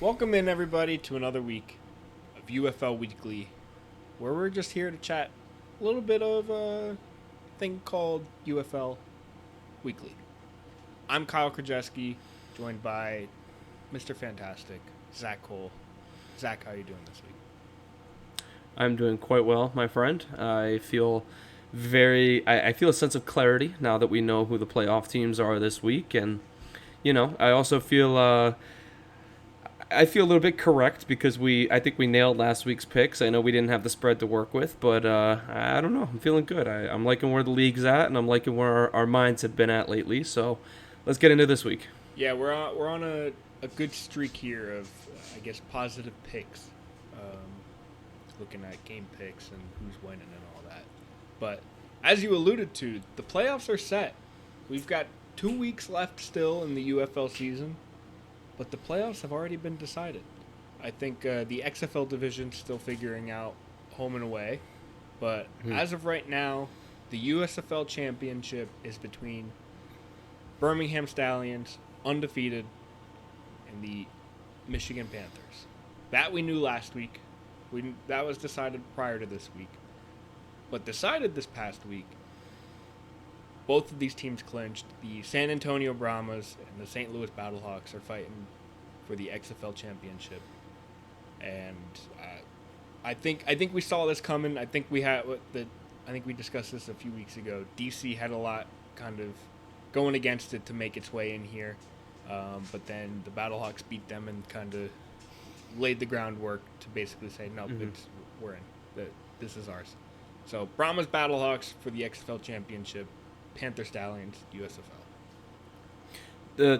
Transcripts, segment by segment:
Welcome in, everybody, to another week of UFL Weekly, where we're just here to chat a little bit of a thing called UFL Weekly. I'm Kyle Krajewski, joined by Mr. Fantastic, Zach Cole. Zach, how are you doing this week? I'm doing quite well, my friend. I feel a sense of clarity now that we know who the playoff teams are this week, and I also feel a little bit correct because I think we nailed last week's picks. I know we didn't have the spread to work with, but I don't know. I'm feeling good. I'm liking where the league's at, and I'm liking where our minds have been at lately. So let's get into this week. Yeah, we're on a good streak here of, I guess, positive picks. Looking at game picks and who's winning and all that. But as you alluded to, the playoffs are set. We've got 2 weeks left still in the UFL season, but the playoffs have already been decided. I think the XFL division's still figuring out home and away, but as of right now, the USFL championship is between Birmingham Stallions, undefeated, and the Michigan Panthers. That we knew last week. That was decided prior to this week. But decided this past week, both of these teams clinched. The San Antonio Brahmas and the St. Louis Battlehawks are fighting for the XFL championship. And I think we saw this coming. I think we discussed this a few weeks ago. DC had a lot kind of going against it to make its way in here. But then the Battlehawks beat them and kind of laid the groundwork to basically say, no, we're in. This is ours. So Brahmas Battlehawks for the XFL championship, Panther Stallions, USFL.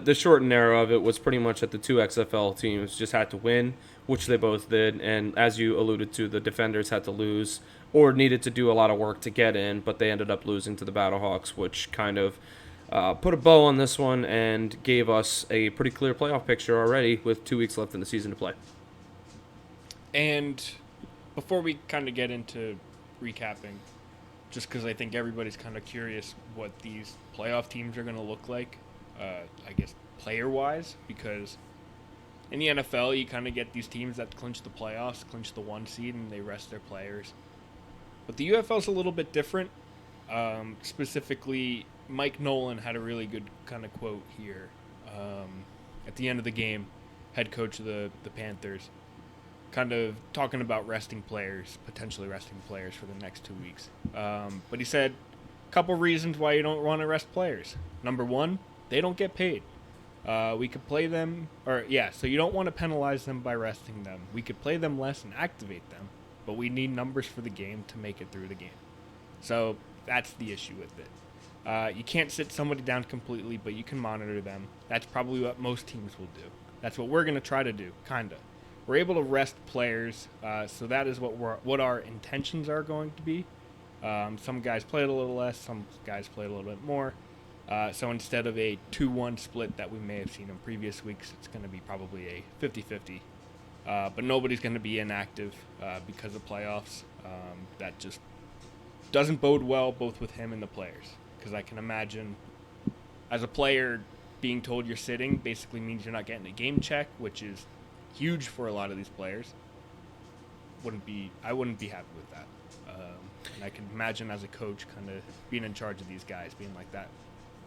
The short and narrow of it was pretty much that the two XFL teams just had to win, which they both did. And as you alluded to, the defenders had to lose or needed to do a lot of work to get in, but they ended up losing to the Battlehawks, which kind of put a bow on this one and gave us a pretty clear playoff picture already with 2 weeks left in the season to play. And before we kind of get into recapping, just because I think everybody's kind of curious what these playoff teams are going to look like, I guess player-wise, because in the NFL you kind of get these teams that clinch the playoffs, clinch the 1 seed, and they rest their players. But the UFL is a little bit different. Specifically, Mike Nolan had a really good kind of quote here at the end of the game, head coach of the Panthers, kind of talking about potentially resting players for the next 2 weeks. But he said a couple reasons why you don't want to rest players. Number one, they don't get paid. We could play them, so you don't want to penalize them by resting them. We could play them less and activate them, but we need numbers for the game to make it through the game. So that's the issue with it. You can't sit somebody down completely, but you can monitor them. That's probably what most teams will do. That's what we're going to try to do, kind of. We're able to rest players, so that is what our intentions are going to be. Some guys played a little less, some guys played a little bit more. So instead of a 2-1 split that we may have seen in previous weeks, it's going to be probably a 50-50. But nobody's going to be inactive because of playoffs. That just doesn't bode well both with him and the players. Because I can imagine, as a player, being told you're sitting basically means you're not getting a game check, which is huge for a lot of these players. I wouldn't be happy with that. And I can imagine as a coach kind of being in charge of these guys, being like that.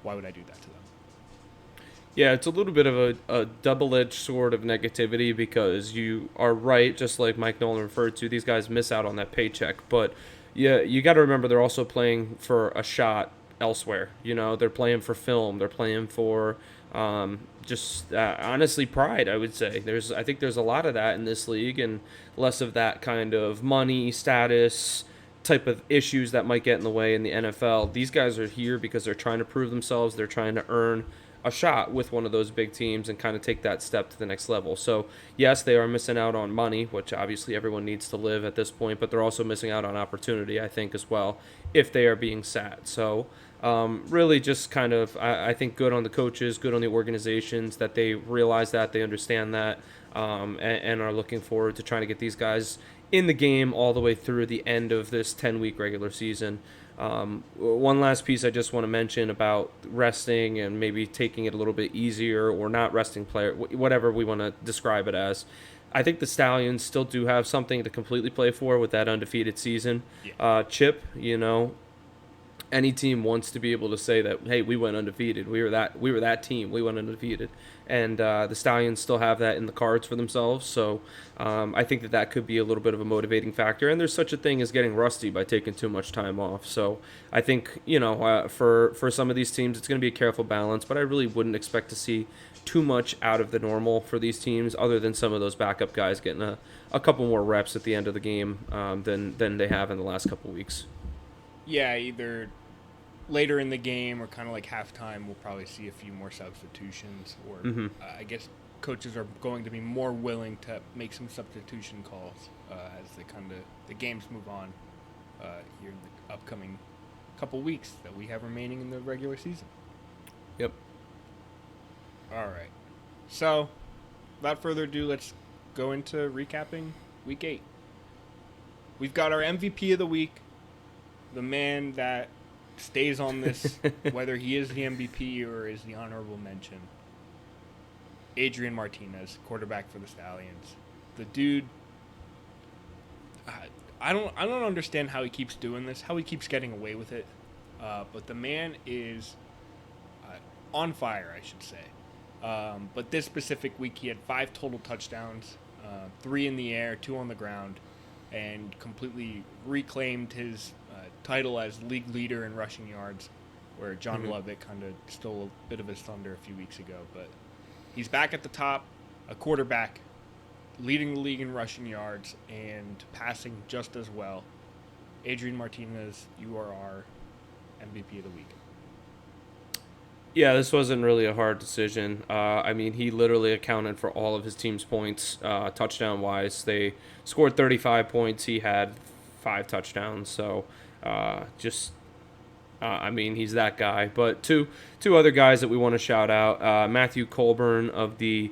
Why would I do that to them? Yeah, it's a little bit of a double-edged sword of negativity because you are right, just like Mike Nolan referred to, these guys miss out on that paycheck. But yeah, you got to remember they're also playing for a shot elsewhere. They're playing for film. They're playing for honestly pride, I would say. I think there's a lot of that in this league and less of that kind of money, status type of issues that might get in the way in the NFL. These guys are here because they're trying to prove themselves. They're trying to earn a shot with one of those big teams and kind of take that step to the next level. So, yes, they are missing out on money, which obviously everyone needs to live at this point, but they're also missing out on opportunity, I think, as well, if they are being sat. So, really just kind of, I think, good on the coaches, good on the organizations that they realize that, they understand that, and are looking forward to trying to get these guys in the game all the way through the end of this 10-week regular season. One last piece I just want to mention about resting and maybe taking it a little bit easier or not resting player, whatever we want to describe it as. I think the Stallions still do have something to completely play for with that undefeated season. Yeah. Chip, any team wants to be able to say that, hey, we went undefeated. We were that team. We went undefeated, and the Stallions still have that in the cards for themselves. So I think that could be a little bit of a motivating factor. And there's such a thing as getting rusty by taking too much time off. So I think for some of these teams, it's going to be a careful balance. But I really wouldn't expect to see too much out of the normal for these teams, other than some of those backup guys getting a couple more reps at the end of the game than they have in the last couple weeks. Yeah, either later in the game or kind of like halftime, we'll probably see a few more substitutions. Or I guess coaches are going to be more willing to make some substitution calls as the games move on here in the upcoming couple weeks that we have remaining in the regular season. Yep. All right. So, without further ado, let's go into recapping Week 8. We've got our MVP of the week, the man that stays on this, whether he is the MVP or is the honorable mention, Adrian Martinez, quarterback for the Stallions. The dude, I don't understand how he keeps doing this, how he keeps getting away with it, but the man is on fire, I should say. But this specific week, he had 5 total touchdowns, 3 in the air, 2 on the ground, and completely reclaimed his title as league leader in rushing yards, where John Lovett kind of stole a bit of his thunder a few weeks ago. But he's back at the top, a quarterback, leading the league in rushing yards and passing just as well. Adrian Martinez, you are our MVP of the week. Yeah, this wasn't really a hard decision. He literally accounted for all of his team's points, touchdown-wise. They scored 35 points. He had 5 touchdowns. So, he's that guy. But two other guys that we want to shout out. Matthew Colburn of the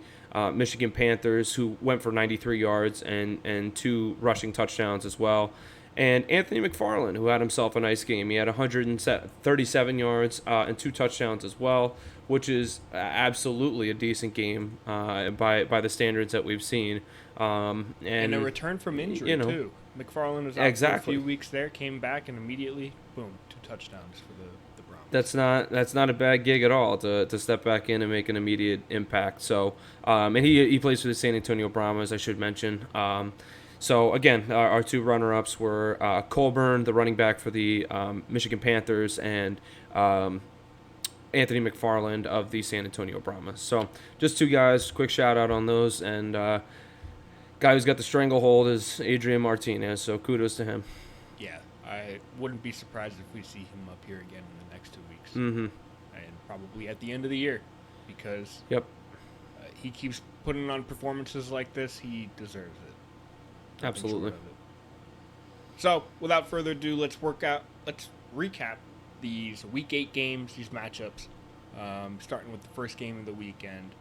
Michigan Panthers, who went for 93 yards and 2 rushing touchdowns as well. And Anthony McFarland, who had himself a nice game. He had 137 yards and 2 touchdowns as well, which is absolutely a decent game by the standards that we've seen. And a return from injury, too. McFarland was out for a few weeks there, came back, and immediately, boom, 2 touchdowns for the Browns. That's not a bad gig at all to step back in and make an immediate impact. So, and he plays for the San Antonio Brahmas, I should mention. So, again, our 2 runner-ups were Colburn, the running back for the Michigan Panthers, and Anthony McFarland of the San Antonio Brahmas. So, just 2 guys, quick shout-out on those. And guy who's got the stranglehold is Adrian Martinez, so kudos to him. Yeah, I wouldn't be surprised if we see him up here again in the next 2 weeks. Mm-hmm. And probably at the end of the year, because he keeps putting on performances like this. He deserves it. Absolutely. So, without further ado, let's recap these Week 8 games, these matchups, starting with the first game of the weekend.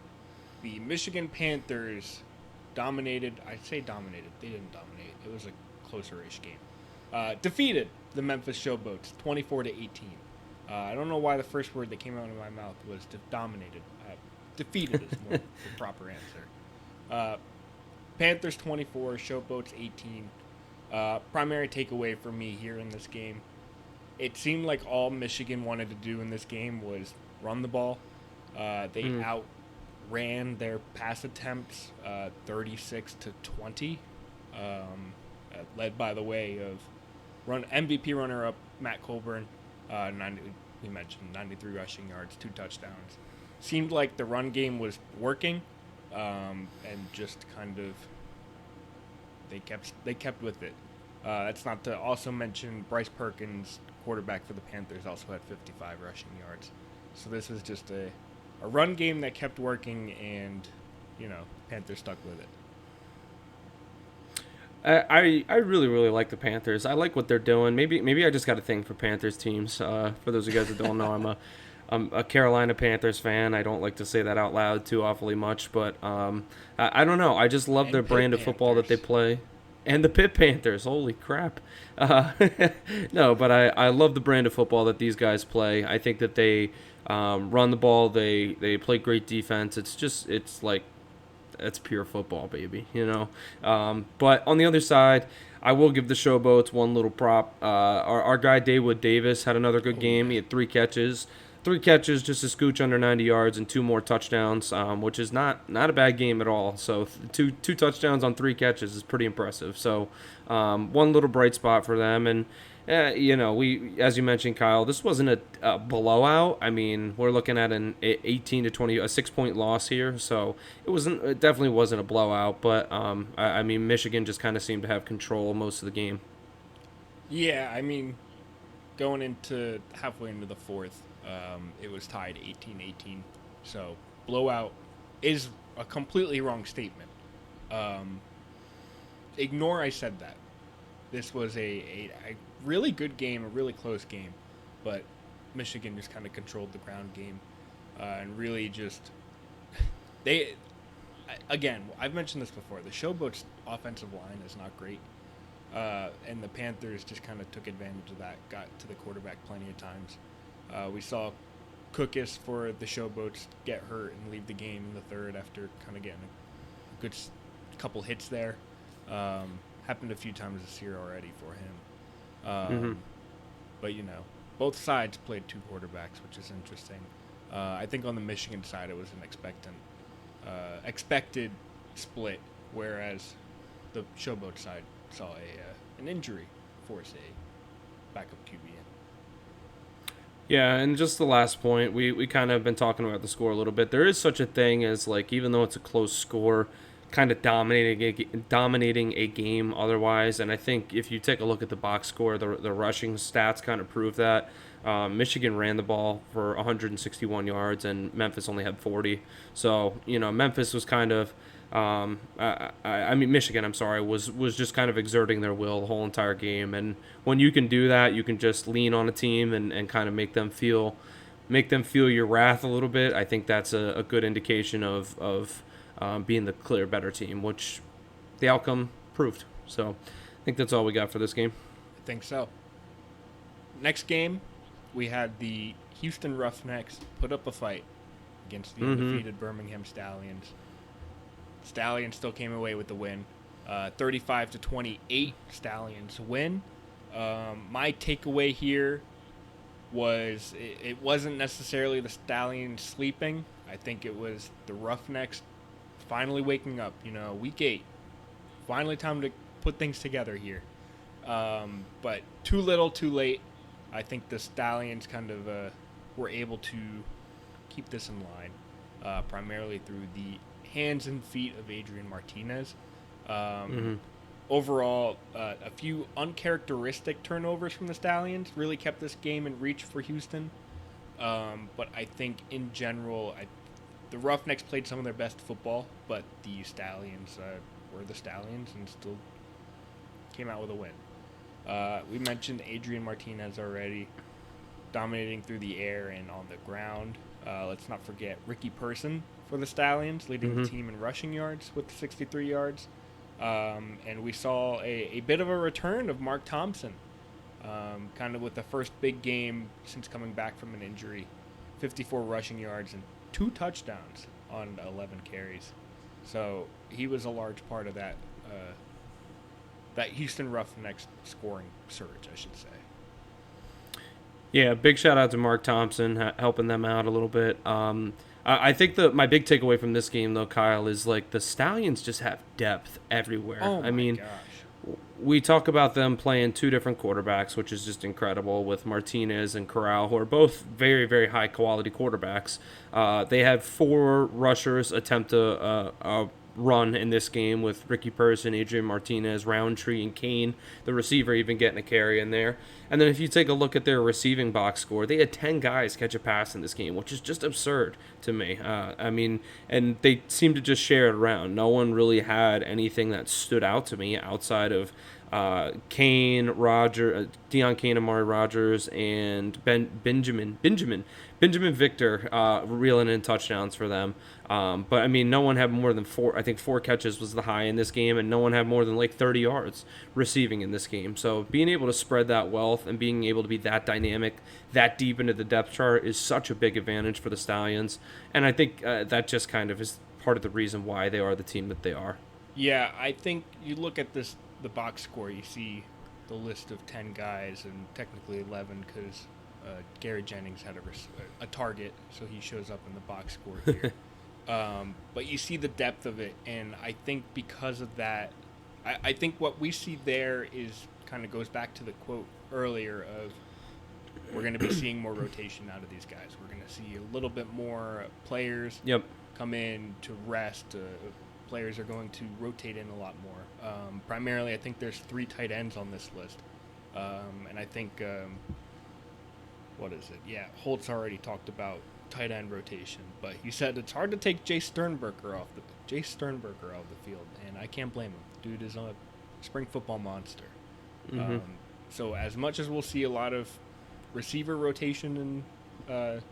The Michigan Panthers dominated. I'd say dominated. They didn't dominate. It was a closer-ish game. Defeated the Memphis Showboats 24-18. I don't know why the first word that came out of my mouth was dominated. Defeated is more the proper answer. Panthers 24, Showboats 18. Primary takeaway for me here in this game, it seemed like all Michigan wanted to do in this game was run the ball. They outran their pass attempts 36-20, led by the way of MVP runner-up Matt Colburn. We mentioned 93 rushing yards, 2 touchdowns. Seemed like the run game was working. And just kind of they kept with it. That's not to also mention Bryce Perkins, quarterback for the Panthers, also had 55 rushing yards. So this was just a run game that kept working, and Panthers stuck with it. I really, really like the Panthers. I like what they're doing. Maybe I just got a thing for Panthers teams. For those of you guys that don't know, I'm a Carolina Panthers fan. I don't like to say that out loud too awfully much, but I don't know. I just love their brand of football that they play. And the Pitt Panthers, holy crap! Uh, no, but I love the brand of football that these guys play. I think that they run the ball. They play great defense. It's like that's pure football, baby. But on the other side, I will give the Showboats one little prop. Our guy Daywood Davis had another good Oh game. yeah. He had three catches, just a scooch under 90 yards, and two more touchdowns, which is not a bad game at all. So two touchdowns on three catches is pretty impressive. So one little bright spot for them, and we, as you mentioned, Kyle, this wasn't a blowout. I mean, we're looking at an 18 to 20, a 6 point loss here. So it definitely wasn't a blowout. But I mean, Michigan just kind of seemed to have control most of the game. Yeah, I mean, going into halfway into the fourth, it was tied 18-18. So blowout is a completely wrong statement. Um, Ignore I said that. This was a really good game, a really close game, but Michigan just kind of controlled the ground game and really just they. Again, I've mentioned this before. The Showboats' offensive line is not great, and the Panthers just kind of took advantage of that. Got to the quarterback plenty of times. We saw Cookus for the Showboats get hurt and leave the game in the third after kind of getting a good couple hits there. Happened a few times this year already for him. But, both sides played two quarterbacks, which is interesting. I think on the Michigan side it was an expected split, whereas the Showboat side saw an injury force a backup QB in. Yeah, and just the last point, we kind of been talking about the score a little bit. There is such a thing as, like, even though it's a close score, kind of dominating a game otherwise. And I think if you take a look at the box score, the rushing stats kind of prove that. Michigan ran the ball for 161 yards, and Memphis only had 40. So, Memphis was kind of, Michigan, I'm sorry, was just kind of exerting their will the whole entire game. And when you can do that, you can just lean on a team and kind of make them feel your wrath a little bit. I think that's a good indication of being the clear better team, which the outcome proved. So I think that's all we got for this game. I think so. Next game, we had the Houston Roughnecks put up a fight against the undefeated Birmingham Stallions. Stallions still came away with the win. 35-28, Stallions win. My takeaway here was it wasn't necessarily the Stallions sleeping. I think it was the Roughnecks finally waking up. Week 8. Finally time to put things together here. But too little, too late. I think the Stallions kind of were able to keep this in line, primarily through the hands and feet of Adrian Martinez. Overall, a few uncharacteristic turnovers from the Stallions really kept this game in reach for Houston. But I think in general, the Roughnecks played some of their best football, but the Stallions were the Stallions and still came out with a win. We mentioned Adrian Martinez already, dominating through the air and on the ground. Let's not forget Ricky Person for the Stallions, leading the team in rushing yards with 63 yards. And we saw a bit of a return of Mark Thompson, kind of with the first big game since coming back from an injury. 54 rushing yards and 2 touchdowns on 11 carries. So he was a large part of that Houston Roughnecks scoring surge, I should say. Yeah, big shout out to Mark Thompson helping them out a little bit. I think my big takeaway from this game, though, Kyle, is like the Stallions just have depth everywhere. Oh my gosh. We talk about them playing 2 different quarterbacks, which is just incredible, with Martinez and Corral, who are both very, very high quality quarterbacks. They had 4 rushers attempt a run in this game, with Ricky Person, Adrian Martinez, Roundtree, and Kane, the receiver, even getting a carry in there. And then if you take a look at their receiving box score, they had 10 guys catch a pass in this game, which is just absurd to me. And they seemed to just share it around. No one really had anything that stood out to me outside of Deion Kane, Amari Rogers, and Benjamin Victor reeling in touchdowns for them. But I mean, no one had more than four. I think 4 catches was the high in this game, and no one had more than like 30 yards receiving in this game. So being able to spread that wealth and being able to be that dynamic, that deep into the depth chart is such a big advantage for the Stallions. And I think that just kind of is part of the reason why they are the team that they are. Yeah, I think you look at the box score, you see the list of 10 guys, and technically 11 because Gary Jennings had a target, so he shows up in the box score here. But you see the depth of it, and I think because of that, I think what we see there is kind of goes back to the quote earlier of we're going to be seeing more rotation out of these guys. We're going to see a little bit more players come in to rest. Players are going to rotate in a lot more. Primarily, I think there's 3 tight ends on this list. And I think, what is it? Yeah, Holtz already talked about tight end rotation, but he said it's hard to take Jay Sternberger off the field, and I can't blame him. Dude is a spring football monster. Mm-hmm. So as much as we'll see a lot of receiver rotation in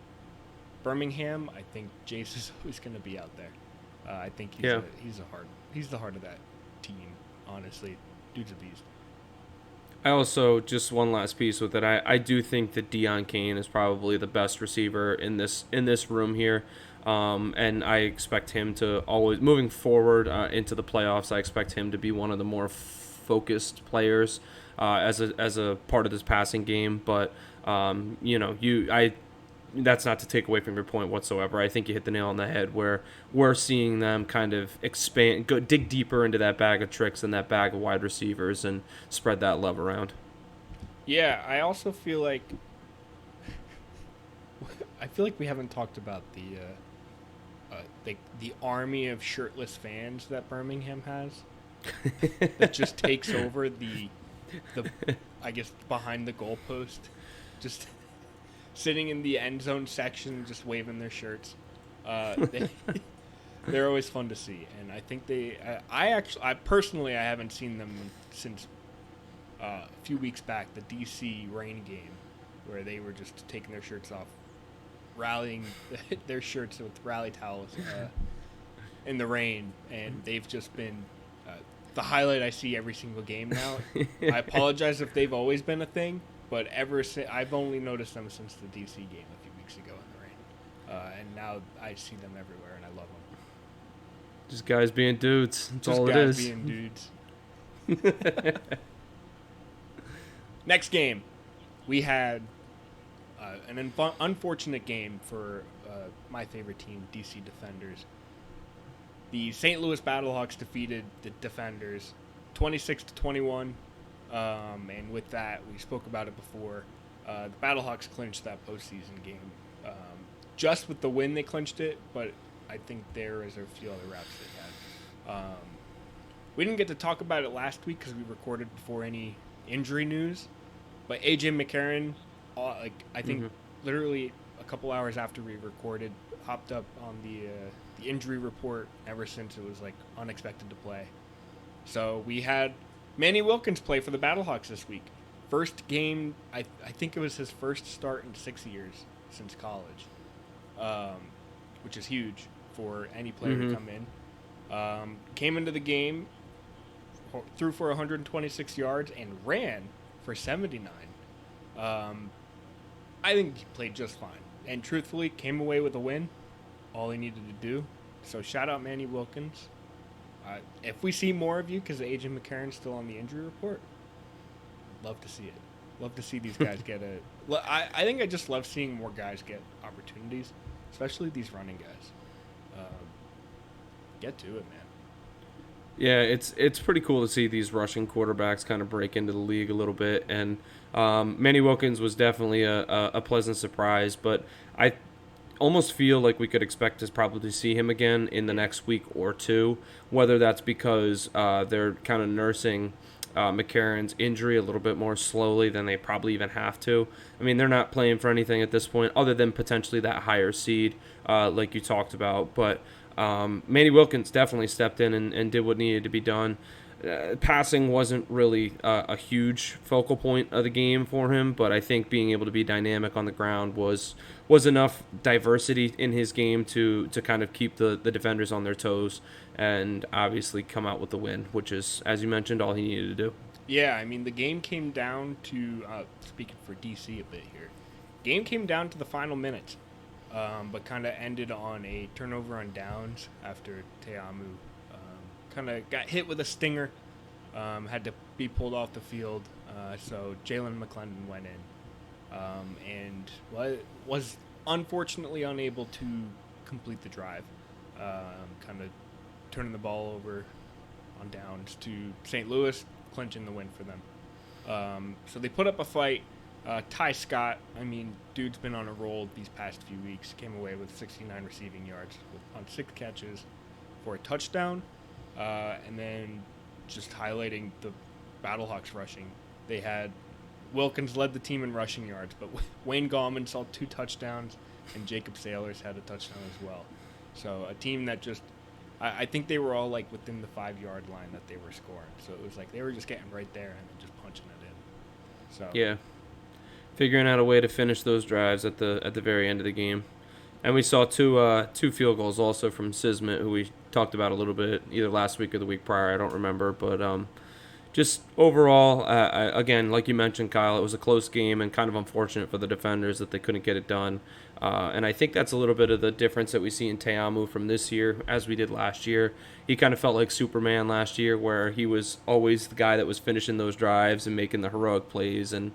Birmingham, I think Jace is always going to be out there. I think he's the heart of that team. Honestly, dude's a beast. I also, just one last piece with it, I do think that Deion Kane is probably the best receiver in this room here, and I expect him to always, moving forward into the playoffs, I expect him to be one of the more focused players as a part of this passing game. But that's not to take away from your point whatsoever. I think you hit the nail on the head where we're seeing them kind of dig deeper into that bag of tricks and that bag of wide receivers and spread that love around. Yeah, I also feel like we haven't talked about the army of shirtless fans that Birmingham has that just takes over the I guess behind the goalpost, just sitting in the end zone section, just waving their shirts. They're always fun to see, and I think I personally haven't seen them since a few weeks back, the DC Rain game, where they were just taking their shirts off, rallying their shirts with rally towels in the rain, and they've just been the highlight I see every single game now. I apologize if they've always been a thing, but I've only noticed them since the DC game a few weeks ago in the rain, and now I see them everywhere, and I love them. Just guys being dudes. That's just all it guys is. Being dudes. Next game, we had an unfortunate game for my favorite team, DC Defenders. The St. Louis Battlehawks defeated the Defenders 26-21. And with that, we spoke about it before. The Battlehawks clinched that postseason game. Just with the win, they clinched it, but I think there is a few other routes they had. We didn't get to talk about it last week because we recorded before any injury news, but AJ McCarron, I think literally a couple hours after we recorded, hopped up on the injury report ever since it was unexpected to play. So we had Manny Wilkins play for the Battlehawks this week. First game, I think it was his first start in 6 years since college, which is huge for any player to come in. Came into the game, threw for 126 yards, and ran for 79. I think he played just fine. And truthfully, came away with a win. All he needed to do. So shout out Manny Wilkins. If we see more of you, because AJ McCarron's still on the injury report, love to see it. Love to see these guys get I think I just love seeing more guys get opportunities, especially these running guys. Get to it, man. Yeah, it's pretty cool to see these rushing quarterbacks kind of break into the league a little bit, and Manny Wilkins was definitely a pleasant surprise, but I almost feel like we could expect to probably see him again in the next week or two, whether that's because they're kind of nursing McCarron's injury a little bit more slowly than they probably even have to. I mean, they're not playing for anything at this point other than potentially that higher seed like you talked about, but Manny Wilkins definitely stepped in and did what needed to be done. Passing wasn't really a huge focal point of the game for him, but I think being able to be dynamic on the ground was enough diversity in his game to kind of keep the defenders on their toes and obviously come out with the win, which is, as you mentioned, all he needed to do. Yeah, I mean, the game came down to, speaking for DC a bit here, game came down to the final minutes, but kind of ended on a turnover on downs after Teamu kind of got hit with a stinger, had to be pulled off the field. So Jalen McClendon went in and was unfortunately unable to complete the drive, kind of turning the ball over on downs to St. Louis, clinching the win for them. So they put up a fight. Ty Scott, I mean, dude's been on a roll these past few weeks. Came away with 69 receiving yards on 6 catches for a touchdown. And then just highlighting the Battlehawks rushing. They had Wilkins led the team in rushing yards, but Wayne Gallman saw 2 touchdowns, and Jacob Sailors had a touchdown as well. So a team that just, I think they were all like within the 5-yard line that they were scoring. So it was like they were just getting right there and then just punching it in. So Yeah, figuring out a way to finish those drives at the very end of the game. And we saw two field goals also from Sismet, who we talked about a little bit either last week or the week prior. I don't remember, but just overall, again, like you mentioned, Kyle, it was a close game and kind of unfortunate for the defenders that they couldn't get it done. And I think that's a little bit of the difference that we see in Teamu from this year as we did last year. He kind of felt like Superman last year, where he was always the guy that was finishing those drives and making the heroic plays, and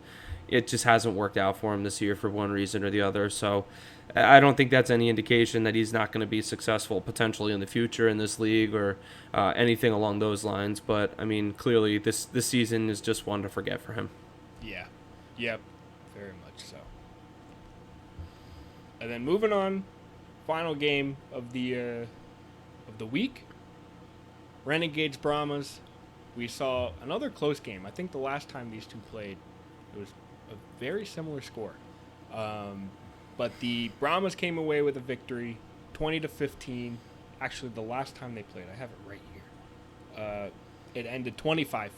it just hasn't worked out for him this year for one reason or the other. So I don't think that's any indication that he's not going to be successful potentially in the future in this league or anything along those lines. But, I mean, clearly this season is just one to forget for him. yeah, yep, very much so. And then moving on, final game of the week, Renegades Brahmas. We saw another close game. I think the last time these two played, it was a very similar score. But the Brahmas came away with a victory, 20-15. Actually, the last time they played, I have it right here. It ended 25-15.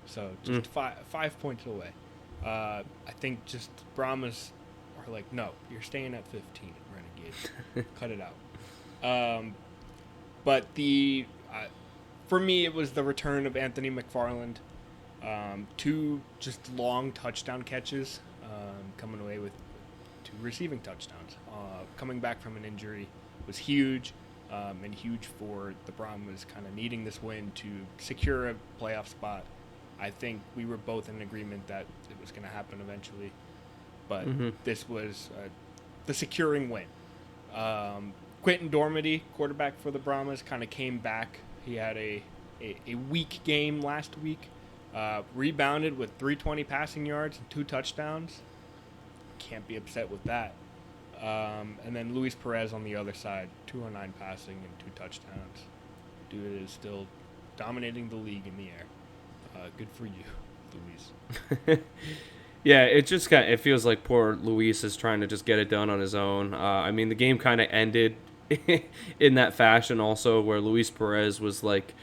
So just 5 points away. I think just Brahmas are like, no, you're staying at 15, Renegades. Cut it out. But for me, it was the return of Anthony McFarland. 2 just long touchdown catches, coming away with 2 receiving touchdowns. Coming back from an injury was huge, and huge for the Brahmas kind of needing this win to secure a playoff spot. I think we were both in agreement that it was going to happen eventually, but this was the securing win. Quentin Dormady, quarterback for the Brahmas, kind of came back. He had a weak game last week. Rebounded with 320 passing yards and 2 touchdowns. Can't be upset with that. And then Luis Perez on the other side, 209 passing and 2 touchdowns. Dude is still dominating the league in the air. Good for you, Luis. Yeah, it feels like poor Luis is trying to just get it done on his own. I mean, the game kind of ended in that fashion also, where Luis Perez was like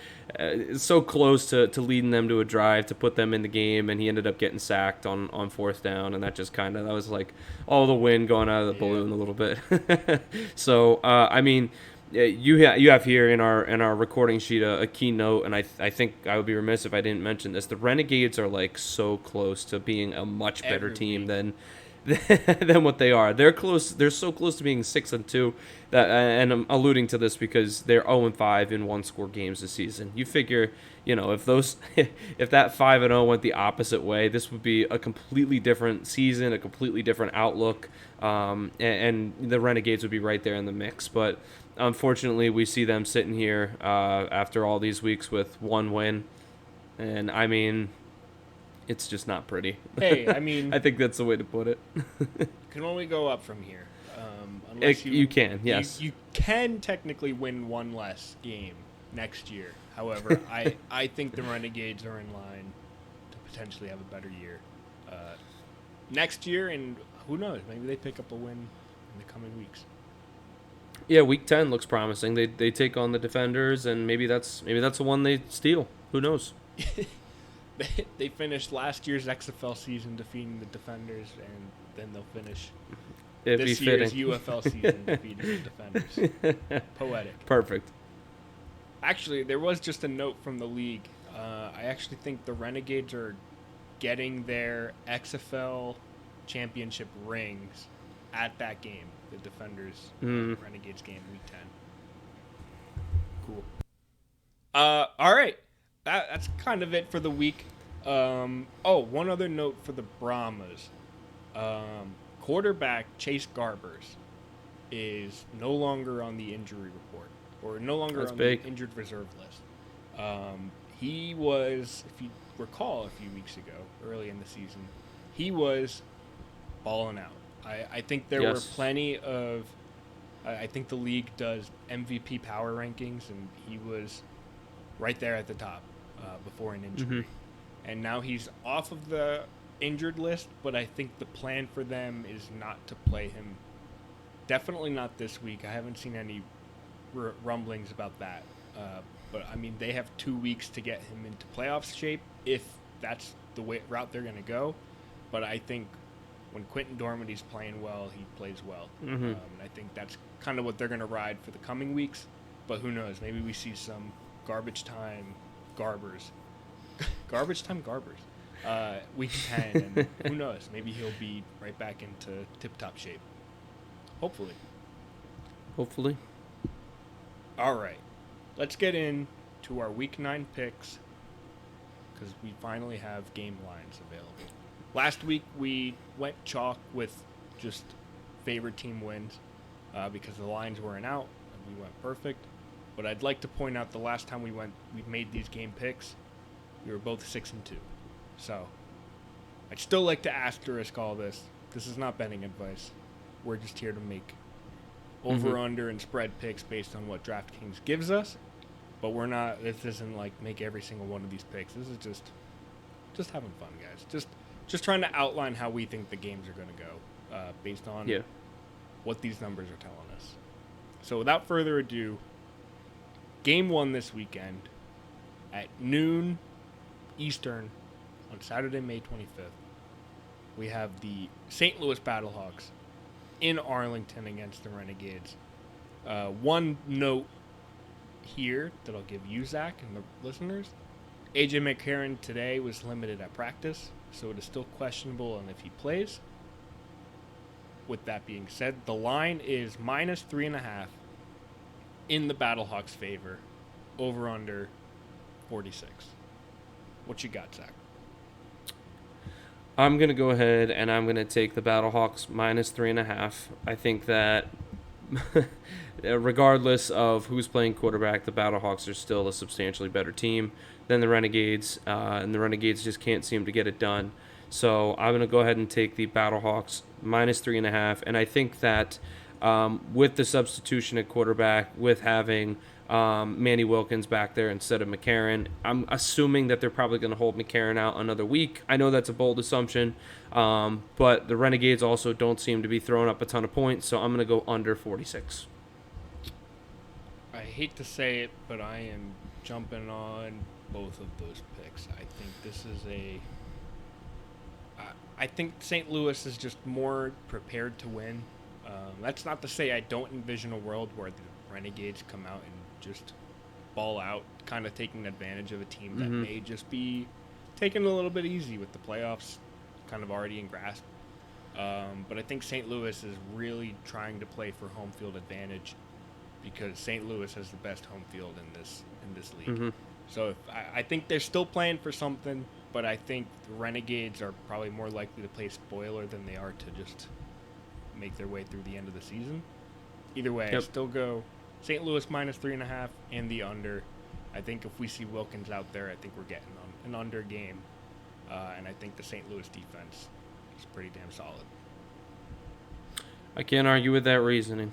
so close to leading them to a drive to put them in the game, and he ended up getting sacked on 4th down, and that was like all the wind going out of the balloon a little bit. So I mean, you have here in our recording sheet a key note, and I think I would be remiss if I didn't mention this. The Renegades are like so close to being a much better team than what they are. They're close. They're so close to being 6-2 that, and I'm alluding to this because they're 0-5 in 1-score games this season. You figure, if that 5-0 went the opposite way, this would be a completely different season, a completely different outlook, and the Renegades would be right there in the mix. But unfortunately, we see them sitting here after all these weeks with 1 win, and I mean, it's just not pretty. Hey, I mean, I think that's the way to put it. Can only go up from here. Unless you can, yes. You can technically win 1 less game next year. However, I think the Renegades are in line to potentially have a better year next year, and who knows? Maybe they pick up a win in the coming weeks. Yeah, week 10 looks promising. They take on the Defenders, and maybe that's the one they steal. Who knows? They finished last year's XFL season defeating the Defenders, and then they'll finish this year's UFL season defeating the Defenders. Poetic. Perfect. Actually, there was just a note from the league. I actually think the Renegades are getting their XFL championship rings at that game, the Defenders Renegades game, week 10. Cool. All right. That's kind of it for the week. One other note for the Brahmas. Quarterback Chase Garbers is no longer on the injury report, or no longer on the injured reserve list. He was, if you recall, a few weeks ago, early in the season, he was balling out. I think there were plenty of... I think the league does MVP power rankings, and he was right there at the top before an injury. And now he's off of the injured list, but I think the plan for them is not to play him. Definitely not this week. I haven't seen any rumblings about that. But, I mean, they have 2 weeks to get him into playoffs shape if that's the route they're going to go. But I think when Quentin Dormady's playing well, he plays well. And I think that's kind of what they're going to ride for the coming weeks. But who knows? Maybe we see some garbage time Garbers. Week 10. And who knows? Maybe he'll be right back into tip-top shape. Hopefully. All right. Let's get into our Week 9 picks, because we finally have game lines available. Last week, we went chalk with just favorite team wins because the lines weren't out, and we went perfect. But I'd like to point out the last time we made these game picks, we were both 6-2. So I'd still like to asterisk all this. This is not betting advice. We're just here to make over-under and spread picks based on what DraftKings gives us. But we're not. This isn't like make every single one of these picks. This is just having fun, guys. Just trying to outline how we think the games are going to go based on what these numbers are telling us. So without further ado, game 1 this weekend at noon Eastern on Saturday, May 25th. We have the St. Louis Battlehawks in Arlington against the Renegades. One note here that I'll give you, Zach, and the listeners. AJ McCarron today was limited at practice, so it is still questionable on if he plays. With that being said, the line is -3.5 in the Battlehawks' favor, over under 46. What you got, Zach? I'm going to go ahead and I'm going to take the Battlehawks -3.5. I think that regardless of who's playing quarterback, the Battlehawks are still a substantially better team than the Renegades, and the Renegades just can't seem to get it done. So I'm going to go ahead and take the Battlehawks -3.5, and I think that with the substitution at quarterback, with having Manny Wilkins back there instead of McCarron, I'm assuming that they're probably going to hold McCarron out another week. I know that's a bold assumption, but the Renegades also don't seem to be throwing up a ton of points, so I'm going to go under 46. I hate to say it, but I am jumping on both of those picks. I think this is I think St. Louis is just more prepared to win. That's not to say I don't envision a world where the Renegades come out and just ball out, kind of taking advantage of a team that may just be taking it a little bit easy with the playoffs kind of already in grasp. But I think St. Louis is really trying to play for home field advantage because St. Louis has the best home field in this league. So I think they're still playing for something, but I think the Renegades are probably more likely to play spoiler than they are to just make their way through the end of the season. Either way, I still go St. Louis -3.5 and the under. I think if we see Wilkins out there, I think we're getting an under game. And I think the St. Louis defense is pretty damn solid. I can't argue with that reasoning.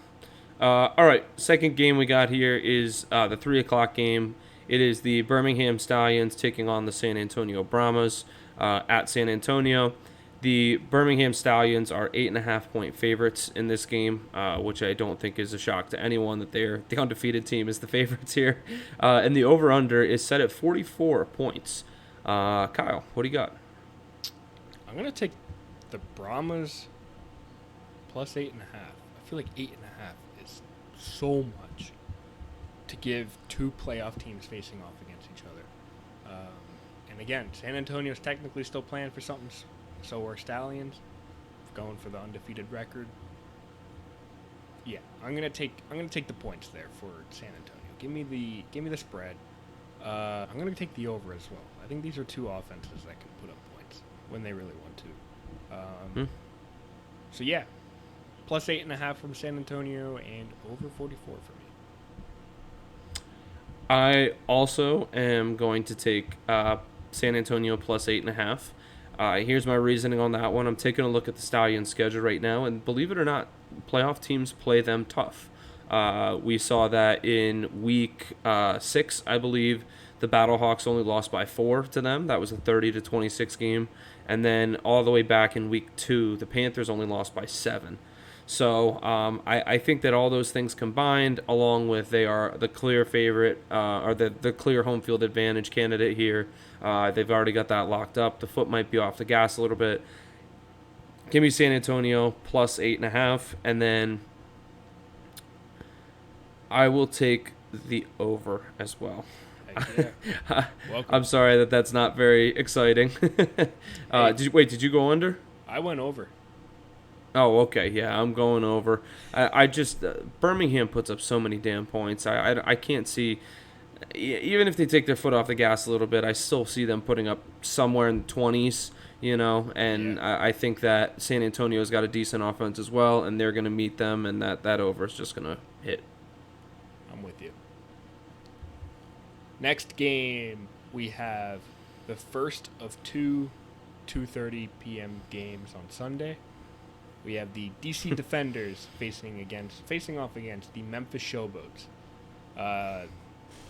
All right, second game we got here is the 3 o'clock game. It is the Birmingham Stallions taking on the San Antonio Brahmas at San Antonio. The Birmingham Stallions are 8.5 point favorites in this game, which I don't think is a shock to anyone that they're the undefeated team is the favorites here. And the over/under is set at 44 points. Kyle, what do you got? I'm gonna take the Brahmas plus 8.5. I feel like 8.5 is so much to give two playoff teams facing off against each other. And again, San Antonio's technically still playing for something. So are Stallions, going for the undefeated record. Yeah, I'm gonna take the points there for San Antonio. Give me the spread. I'm gonna take the over as well. I think these are two offenses that can put up points when they really want to. So yeah, plus 8.5 from San Antonio and over 44 for me. I also am going to take San Antonio plus 8.5. Here's my reasoning on that one. I'm taking a look at the Stallions' schedule right now, and believe it or not, playoff teams play them tough. We saw that in week 6, I believe. The Battlehawks only lost by 4 to them. That was a 30-26 game. And then all the way back in week 2, the Panthers only lost by 7. So I think that all those things combined, along with they are the clear favorite, or the clear home field advantage candidate here. They've already got that locked up. The foot might be off the gas a little bit. Give me San Antonio plus 8.5, and then I will take the over as well. Yeah. Welcome. I'm sorry that's not very exciting. Hey. Did you go under? I went over. Oh, okay. Yeah, I'm going over. I just Birmingham puts up so many damn points. I can't see, even if they take their foot off the gas a little bit, I still see them putting up somewhere in the 20s, and yeah. I think that San Antonio's got a decent offense as well, and they're going to meet them, and that over is just going to hit. I'm with you. Next game, we have the first of two 2:30 p.m. games on Sunday. We have the DC Defenders facing off against the Memphis Showboats.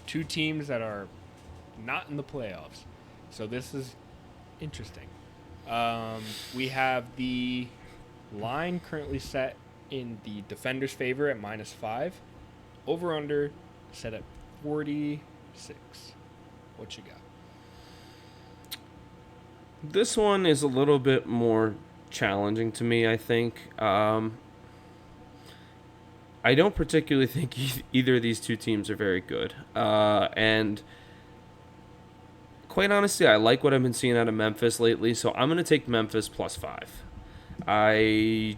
Two teams that are not in the playoffs. So this is interesting. We have the line currently set in the Defenders' favor at -5. Over/under set at 46. What you got? This one is a little bit more challenging to me, I think. I don't particularly think either of these two teams are very good. And quite honestly, I like what I've been seeing out of Memphis lately, so I'm going to take Memphis +5. I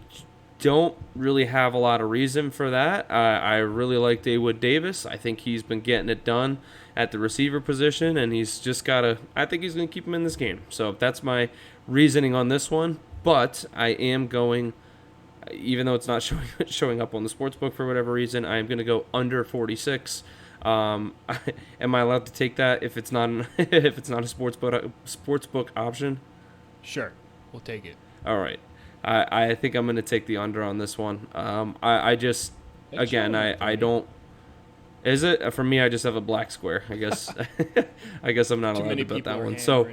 don't really have a lot of reason for that. I really like Dawood Davis. I think he's been getting it done at the receiver position, and he's just got to... I think he's going to keep him in this game. So that's my reasoning on this one. But I am going, even though it's not showing up on the sportsbook for whatever reason, I am going to go under 46. Am I allowed to take that if it's not if it's not a sportsbook option? Sure, we'll take it. All right. I think I'm going to take the under on this one. I just, again, I don't. Is it for me? I just have a black square. I guess. I guess I'm not allowed to bet that one. So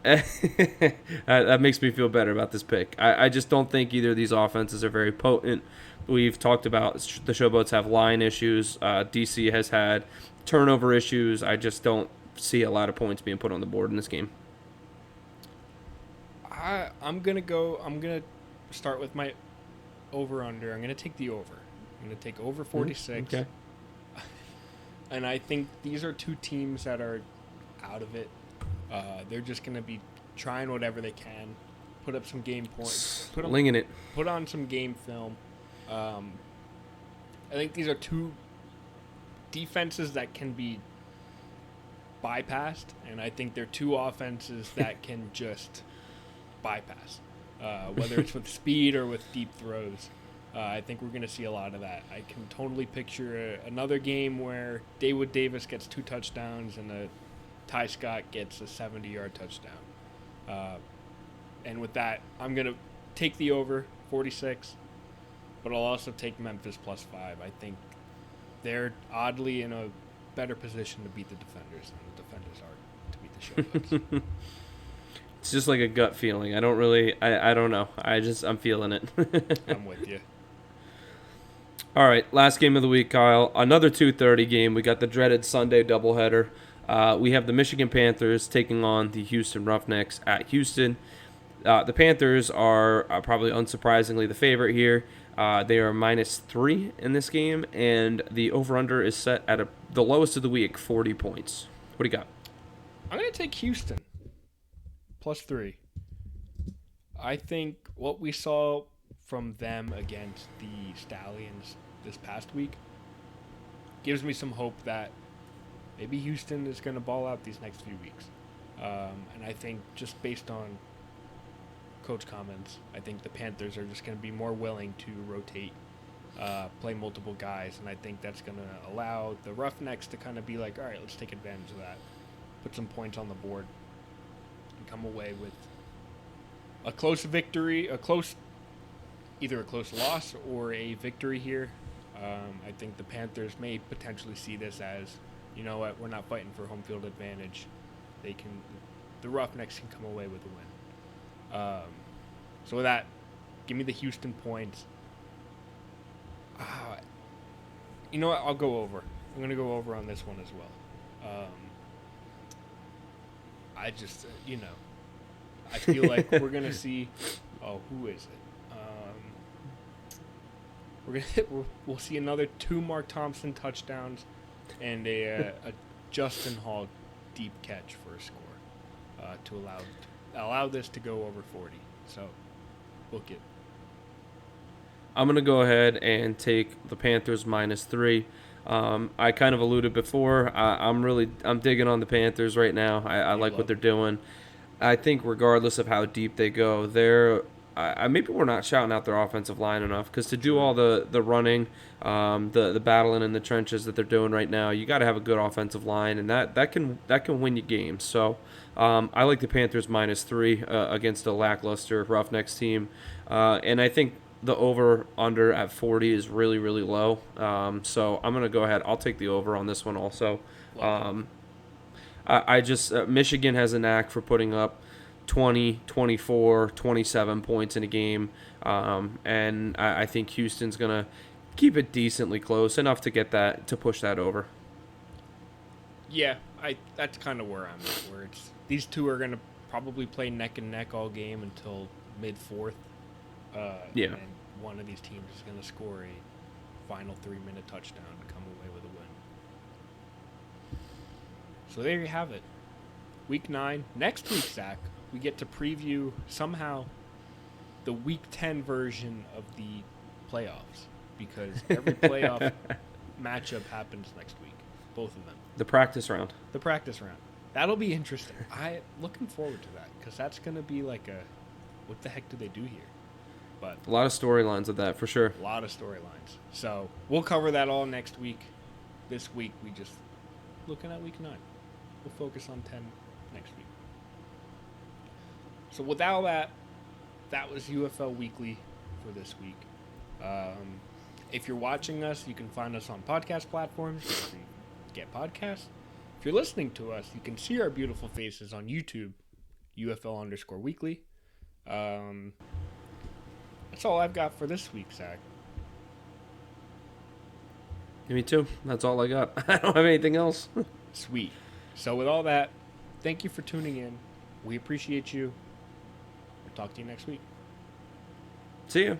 that makes me feel better about this pick. I just don't think either of these offenses are very potent. We've talked about the Showboats have line issues. DC has had turnover issues. I just don't see a lot of points being put on the board in this game. I'm gonna start with my over/under. I'm gonna take the over. I'm gonna take over 46. Okay. And I think these are two teams that are out of it. They're just gonna be trying whatever they can, put up some game points, put on some game film. I think these are two defenses that can be bypassed, and I think they're two offenses that can just bypass, whether it's with speed or with deep throws. I think we're going to see a lot of that. I can totally picture another game where Dawood Davis gets 2 touchdowns and Ty Scott gets a 70-yard touchdown. And with that, I'm going to take the over 46, but I'll also take Memphis +5. I think they're oddly in a better position to beat the Defenders than the Defenders are to beat the Showboats. It's just like a gut feeling. I don't know. I'm feeling it. I'm with you. All right, last game of the week, Kyle. Another 2:30 game. We got the dreaded Sunday doubleheader. We have the Michigan Panthers taking on the Houston Roughnecks at Houston. The Panthers are probably unsurprisingly the favorite here. They are -3 in this game, and the over/under is set at the lowest of the week, 40 points. What do you got? I'm going to take Houston +3. I think what we saw from them against the Stallions this past week gives me some hope that maybe Houston is going to ball out these next few weeks. And I think just based on coach comments, I think the Panthers are just going to be more willing to rotate, play multiple guys, and I think that's going to allow the Roughnecks to kind of be like, all right, let's take advantage of that, put some points on the board, and come away with a close victory, either a close loss or a victory here. I think the Panthers may potentially see this as, you know what, we're not fighting for home field advantage. The Roughnecks can come away with a win. So with that, give me the Houston points. You know what, I'll go over. I'm going to go over on this one as well. I just, I feel like we're going to see, who is it? We'll see another 2 Mark Thompson touchdowns and a Justin Hall deep catch for a score to allow this to go over 40. So, book it. I'm going to go ahead and take the Panthers -3. I kind of alluded before. I'm digging on the Panthers right now. I like what they're doing. I think regardless of how deep they go, maybe we're not shouting out their offensive line enough, because to do all the running, the battling in the trenches that they're doing right now, you got to have a good offensive line, and that can win you games. So I like the Panthers -3 against a lackluster Roughnecks team, and I think the over/under at 40 is really, really low. So I'm going to go ahead. I'll take the over on this one also. Michigan has a knack for putting up 20, 24, 27 points in a game. And I think Houston's going to keep it decently close, enough to push that over. Yeah, that's kind of where I'm at, where these two are going to probably play neck and neck all game until mid-fourth. And one of these teams is going to score a final 3-minute touchdown to come away with a win. So there you have it. Week 9. Next week, Zach, we get to preview somehow the Week 10 version of the playoffs, because every playoff matchup happens next week, both of them. The practice round. That'll be interesting. I'm looking forward to that, because that's going to be like what the heck do they do here? But a lot of storylines of that, for sure. A lot of storylines. So we'll cover that all next week. This week, we just looking at Week 9. We'll focus on 10 next week. So with all that was UFL Weekly for this week. If you're watching us, you can find us on podcast platforms where you get podcasts. If you're listening to us, you can see our beautiful faces on YouTube, UFL_weekly. That's all I've got for this week, Zach. Me too. That's all I got. I don't have anything else. Sweet. So with all that, thank you for tuning in. We appreciate you. We'll talk to you next week. See you.